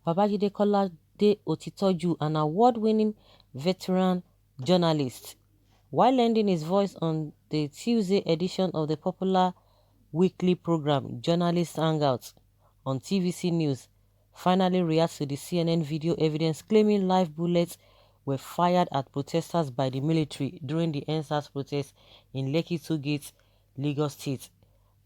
Babajide Kolade Otitoju, an award-winning veteran journalist, while lending his voice on the Tuesday edition of the popular weekly program Journalist Hangouts on TVC News, finally reacts to the CNN video evidence claiming live bullets were fired at protesters by the military during the Endsars protest in Lekki Tollgate, Lagos State.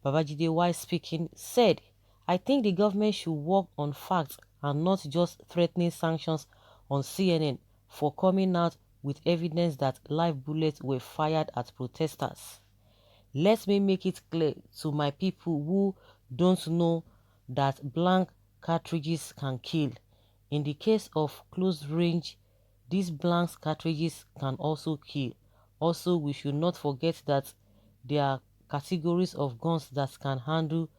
Babajide, while speaking, said, "I think the government should work on facts and not just threatening sanctions on CNN for coming out with evidence that live bullets were fired at protesters. Let me make it clear to my people who don't know that blank cartridges can kill. In the case of close range, these blank cartridges can also kill. Also, we should not forget that there are categories of guns that can handle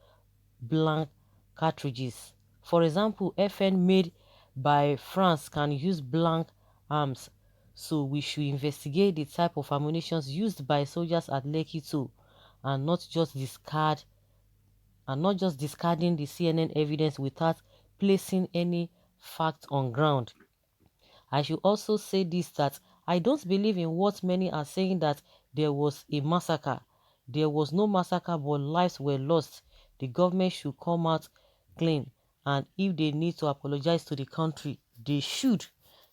blank cartridges. For example, FN made by France can use blank arms, so we should investigate the type of ammunition used by soldiers at Lekki too, and not just discarding the CNN evidence without placing any fact on ground. I should also say this, that I don't believe in what many are saying, that there was a massacre. There was no massacre, but lives were lost. The government should come out clean, and if they need to apologize to the country, they should,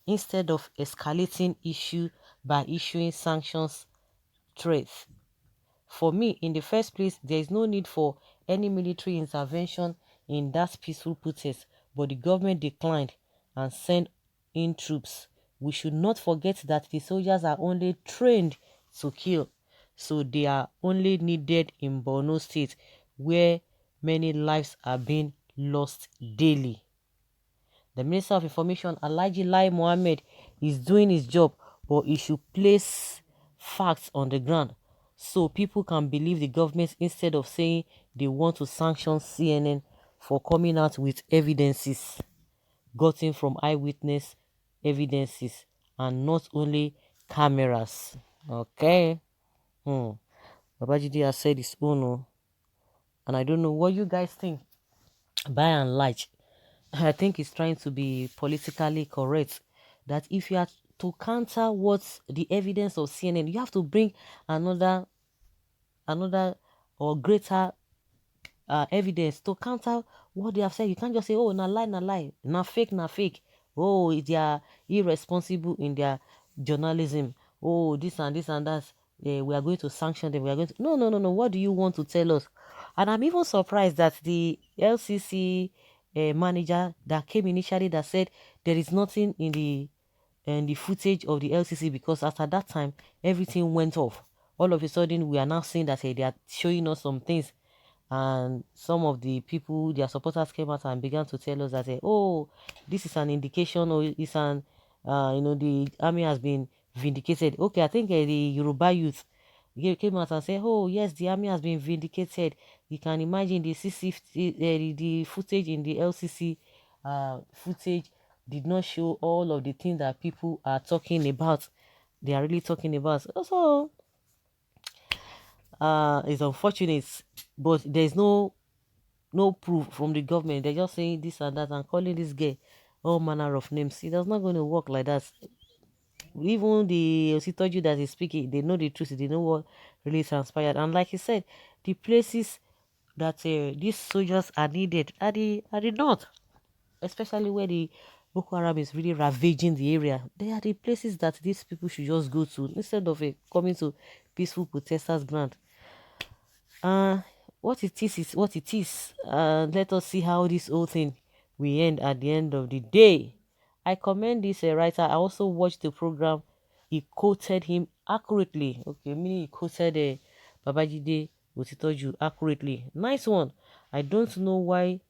instead of escalating issue by issuing sanctions threats. For me, in the first place, there is no need for any military intervention in that peaceful protest, but the government declined and sent in troops. We should not forget that the soldiers are only trained to kill, so they are only needed in Borno State, where many lives are being lost daily. The Minister of Information, Alhaji Lai Mohammed, is doing his job, but he should place facts on the ground so people can believe the government, instead of saying they want to sanction CNN for coming out with evidences gotten from eyewitness evidences and not only cameras. Okay? Babajide has said his own, and I don't know what you guys think. By and large, I think it's trying to be politically correct, that if you are to counter what's the evidence of CNN, you have to bring another or greater evidence to counter what they have said. You can't just say, oh, na lie, na fake, na fake. Oh, they are irresponsible in their journalism. Oh, this and that. We are going to sanction them. We are going to... No, no, no, no. What do you want to tell us? And I'm even surprised that the LCC manager that came initially, that said there is nothing in the footage of the LCC, because after that time everything went off. All of a sudden we are now seeing that they are showing us some things, and some of the people, their supporters, came out and began to tell us that oh, this is an indication, or it's an the army has been vindicated. Okay, I think the Yoruba youth came out and said, oh yes, the army has been vindicated. You can imagine the the footage in the LCC footage did not show all of the things that people are talking about. They are really talking about. Also, it's unfortunate, but there's no proof from the government. They're just saying this and that and calling this guy all manner of names. It does not going to work like that. Even the Ositoju that is speaking, they know the truth. They know what really transpired. And like he said, the places that these soldiers are needed are the north, especially where the Boko Haram is really ravaging the area. They are the places that these people should just go to, instead of coming to peaceful protesters' ground. Uh, what it is what it is. Let us see how this whole thing will end at the end of the day. I commend this writer. I also watched the program. He quoted him accurately. Okay, meaning he quoted Babajide Otitoju accurately. Nice one. I don't know why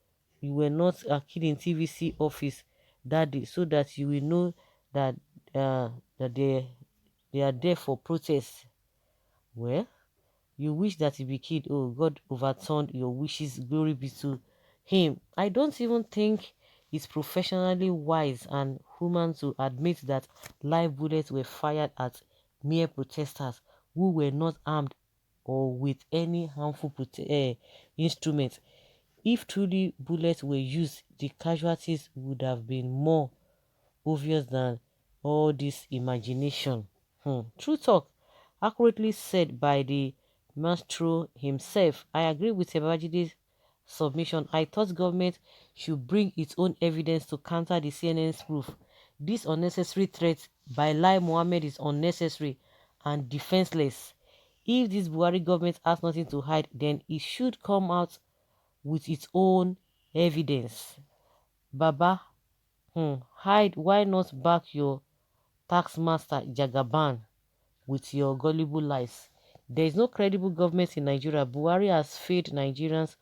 you were not a kid in TVC office that day, so that you will know that that they are there for protest. Well, you wish that he be killed. Oh, God overturned your wishes. Glory be to him. I don't even think it's professionally wise and human to admit that live bullets were fired at mere protesters who were not armed or with any harmful instrument. If truly bullets were used, the casualties would have been more obvious than all this imagination. True talk, accurately said by the maestro himself. I agree with Babajide's submission. I thought government should bring its own evidence to counter the CNN's proof. This unnecessary threat by Lai Mohammed is unnecessary and defenseless. If this Buhari government has nothing to hide, then it should come out with its own evidence. Baba, hide. Why not back your taxmaster Jagaban with your gullible lies? There is no credible government in Nigeria. Buhari has failed Nigerians,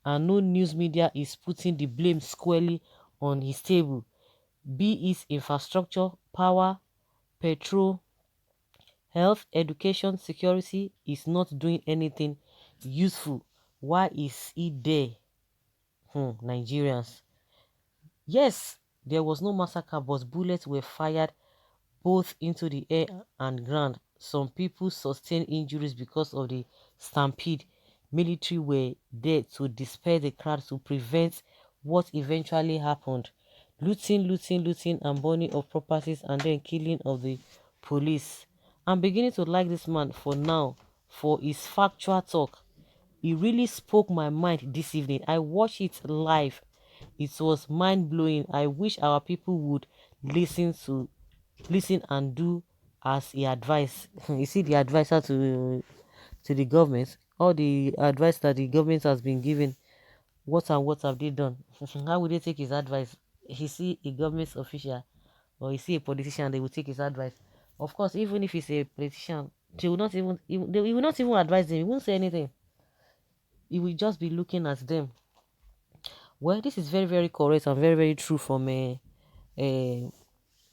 and no news media is putting the blame squarely on his table. Be it infrastructure, power, petrol, health, education, security, is not doing anything useful. Why is he there? Nigerians. Yes, there was no massacre, but bullets were fired both into the air and ground. Some people sustained injuries because of the stampede. Military were there to disperse the crowd to prevent what eventually happened. Looting, and burning of properties, and then killing of the police. I'm beginning to like this man for now, for his factual talk. He really spoke my mind this evening. I watched it live. It was mind-blowing. I wish our people would listen to listen and do as he advised. You see the advisor to the government, all the advice that the government has been given, what and what have they done? How would they take his advice? He see a government official or he see a politician, they will take his advice. Of course, even if he's a politician, they will not even they will not even advise him. He won't say anything. He will just be looking at them. Well, this is very, very correct and very, very true from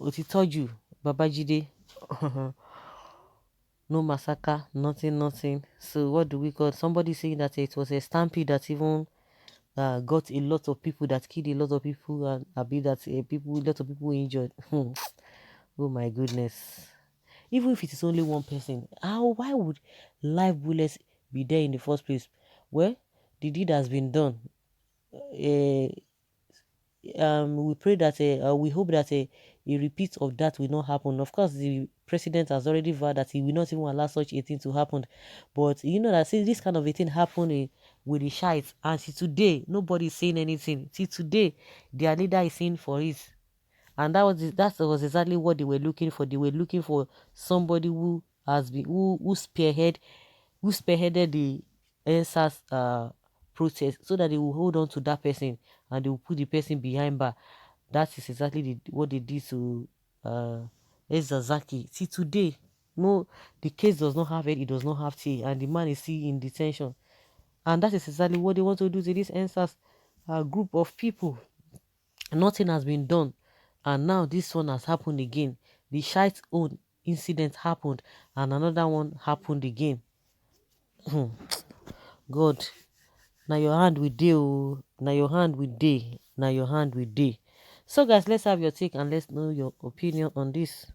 Otitoju Babajide. No massacre, nothing. So what do we call somebody saying that it was a stampede that even got a lot of people, that killed a lot of people, and I believe that a lot of people injured. Oh my goodness. Even if it is only one person, why would live bullets be there in the first place? Well, the deed has been done. Uh, we pray that we hope that a repeat of that will not happen. Of course, the president has already vowed that he will not even allow such a thing to happen. But you know that since this kind of a thing happened with the shites, and till today nobody is saying anything. Till today, their leader is saying for it, and that was exactly what they were looking for. They were looking for somebody who has been who spearheaded the Endsars protest, so that they will hold on to that person and they will put the person behind bar. That is exactly what they did to Ezazaki. See, today, no, the case does not have head, it does not have tail, and the man is still in detention. And that is exactly what they want to do to this Endsars group of people. Nothing has been done, and now this one has happened again. The shite's own incident happened, and another one happened again. God, now your hand with day, oh, now your hand with day, now your hand with day. So guys, let's have your take and let's know your opinion on this.